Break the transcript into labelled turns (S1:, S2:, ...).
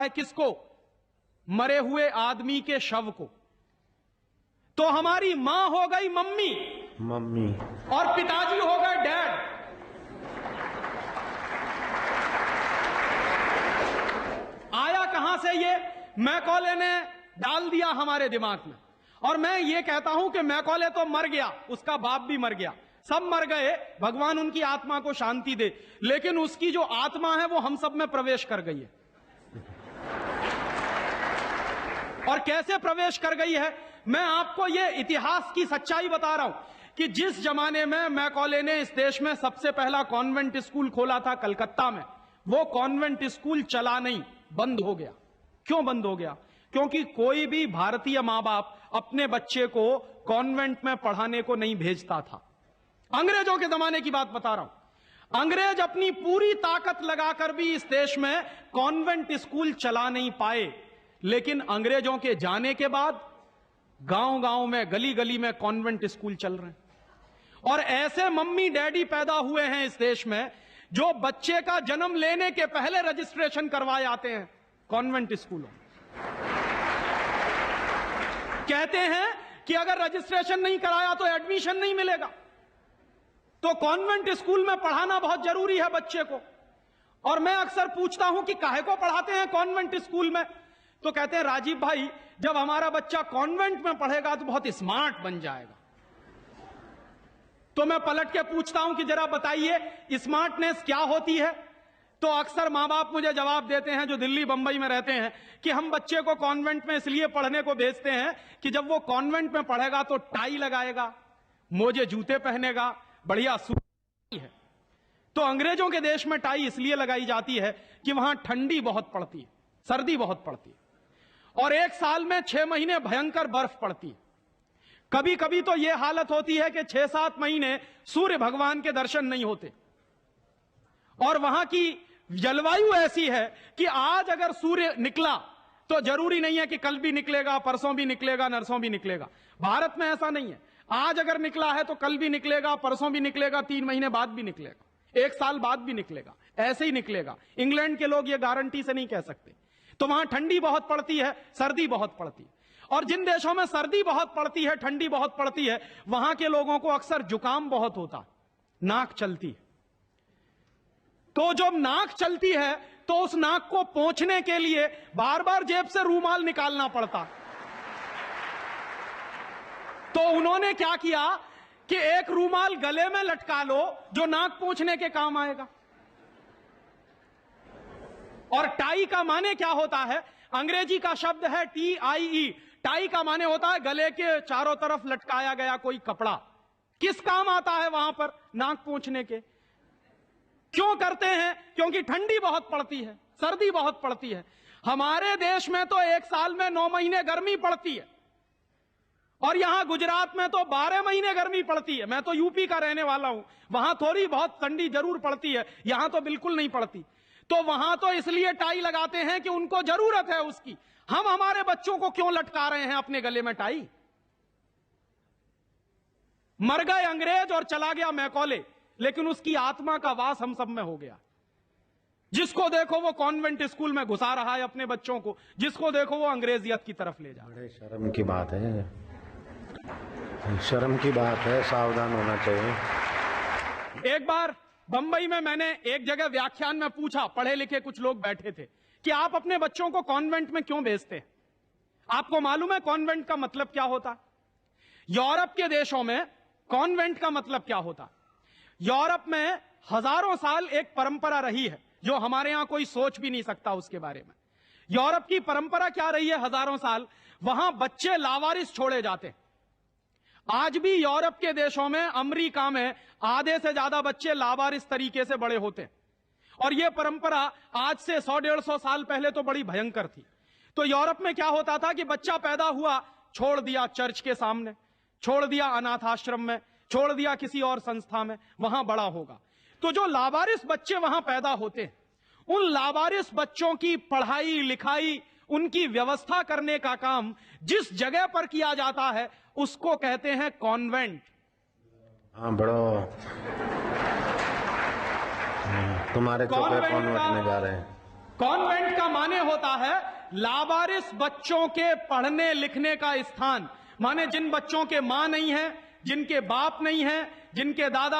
S1: है किसको? मरे हुए आदमी के शव को। तो हमारी मां हो गई मम्मी और पिताजी हो गए डैड। आया कहां से ये? मैकॉले ने डाल दिया हमारे दिमाग में। और मैं ये कहता हूं कि मैकॉले तो मर गया, उसका बाप भी मर गया, सब मर गए, भगवान उनकी आत्मा को शांति दे, लेकिन उसकी जो आत्मा है वो हम सब में प्रवेश कर गई है। और कैसे प्रवेश कर गई है? मैं आपको ये इतिहास की सच्चाई बता रहा हूं कि जिस जमाने में मैकॉले ने इस देश में सबसे पहला कॉन्वेंट स्कूल खोला था कलकत्ता में, वो कॉन्वेंट स्कूल चला नहीं, बंद हो गया। क्यों बंद हो गया? क्योंकि कोई भी भारतीय मां बाप अपने बच्चे को कॉन्वेंट में पढ़ाने को नहीं भेजता था। अंग्रेजों के जमाने की बात बता रहा हूं। अंग्रेज अपनी पूरी ताकत लगाकर भी इस देश में कॉन्वेंट स्कूल चला नहीं पाए, लेकिन अंग्रेजों के जाने के बाद गांव-गांव में, गली-गली में कॉन्वेंट स्कूल चल रहे हैं। और ऐसे मम्मी डैडी पैदा हुए हैं इस देश में जो बच्चे का जन्म लेने के पहले रजिस्ट्रेशन करवाए आते हैं कॉन्वेंट स्कूलों। कहते हैं कि अगर रजिस्ट्रेशन नहीं कराया तो एडमिशन नहीं मिलेगा। तो कॉन्वेंट स्कूल में पढ़ाना बहुत जरूरी है बच्चे को। और मैं अक्सर पूछता हूं कि काहे को पढ़ाते हैं कॉन्वेंट स्कूल में? तो कहते हैं राजीव भाई, जब हमारा बच्चा कॉन्वेंट में पढ़ेगा तो बहुत स्मार्ट बन जाएगा। तो मैं पलट के पूछता हूं कि जरा बताइए स्मार्टनेस क्या होती है? तो अक्सर मां बाप मुझे जवाब देते हैं जो दिल्ली बंबई में रहते हैं कि हम बच्चे को कॉन्वेंट में इसलिए पढ़ने को भेजते हैं कि जब वो कॉन्वेंट में पढ़ेगा तो टाई लगाएगा, मोजे जूते पहनेगा, बढ़िया सूट है। तो अंग्रेजों के देश में टाई इसलिए लगाई जाती है कि वहां ठंडी बहुत पड़ती है, सर्दी बहुत पड़ती है, और एक साल में 6 महीने भयंकर बर्फ पड़ती है। कभी कभी तो यह हालत होती है कि 6-7 महीने सूर्य भगवान के दर्शन नहीं होते। और वहां की जलवायु ऐसी है कि आज अगर सूर्य निकला तो जरूरी नहीं है कि कल भी निकलेगा, परसों भी निकलेगा, नरसों भी निकलेगा। भारत में ऐसा नहीं है। आज अगर निकला है तो कल भी निकलेगा, परसों भी निकलेगा, 3 महीने बाद भी निकलेगा, 1 साल बाद भी निकलेगा, ऐसे ही निकलेगा। इंग्लैंड के लोग ये गारंटी से नहीं कह सकते। तो वहां ठंडी बहुत पड़ती है, सर्दी बहुत पड़ती है। और जिन देशों में सर्दी बहुत पड़ती है, ठंडी बहुत पड़ती है, वहां के लोगों को अक्सर जुकाम बहुत होता है, नाक चलती है। तो जब नाक चलती है तो उस नाक को पोंछने के लिए बार बार जेब से रूमाल निकालना पड़ता। तो उन्होंने क्या किया कि एक रूमाल गले में लटका लो जो नाक पोंछने के काम आएगा। और टाई का माने क्या होता है? अंग्रेजी का शब्द है TIE। टाई का माने होता है गले के चारों तरफ लटकाया गया कोई कपड़ा। किस काम आता है वहां पर? नाक पोंछने के। क्यों करते हैं? क्योंकि ठंडी बहुत पड़ती है, सर्दी बहुत पड़ती है। हमारे देश में तो एक साल में 9 महीने गर्मी पड़ती है, और यहां गुजरात में तो 12 महीने गर्मी पड़ती है। मैं तो यूपी का रहने वाला हूं, वहां थोड़ी बहुत ठंडी जरूर पड़ती है, यहां तो बिल्कुल नहीं पड़ती। तो वहां तो इसलिए टाई लगाते हैं कि उनको जरूरत है उसकी। हम हमारे बच्चों को क्यों लटका रहे हैं अपने गले में टाई? मर गए अंग्रेज और चला गया मैकॉले, लेकिन उसकी आत्मा का वास हम सब में हो गया। जिसको देखो वो कॉन्वेंट स्कूल में घुसा रहा है अपने बच्चों को, जिसको देखो वो अंग्रेजियत की तरफ ले जा रहा है।
S2: शर्म की बात है, शर्म की बात है, सावधान होना चाहिए।
S1: एक बार बंबई में मैंने एक जगह व्याख्यान में पूछा, पढ़े लिखे कुछ लोग बैठे थे, कि आप अपने बच्चों को कॉन्वेंट में क्यों भेजते हैं? आपको मालूम है कॉन्वेंट का मतलब क्या होता? यूरोप के देशों में कॉन्वेंट का मतलब क्या होता? यूरोप में हजारों साल एक परंपरा रही है जो हमारे यहां कोई सोच भी नहीं सकता उसके बारे में। यूरोप की परंपरा क्या रही है हजारों साल? वहां बच्चे लावारिस छोड़े जाते हैं। आज भी यूरोप के देशों में, अमेरिका में आधे से ज्यादा बच्चे लावारिस तरीके से बड़े होते हैं। और यह परंपरा आज से 100-150 साल पहले तो बड़ी भयंकर थी। तो यूरोप में क्या होता था कि बच्चा पैदा हुआ, छोड़ दिया चर्च के सामने, छोड़ दिया अनाथ आश्रम में, छोड़ दिया किसी और संस्था में, वहां बड़ा होगा। तो जो लावारिस बच्चे वहां पैदा होते हैं, उन लावारिस बच्चों की पढ़ाई लिखाई, उनकी व्यवस्था करने का काम जिस जगह पर किया जाता है उसको कहते हैं कॉन्वेंट।
S2: हाँ बड़ो, तुम्हारे छोटे कॉन्वेंट में जा रहे हैं।
S1: कॉन्वेंट का माने होता है लावारिस बच्चों के पढ़ने लिखने का स्थान। माने जिन बच्चों के मां नहीं है, जिनके बाप नहीं है, जिनके दादा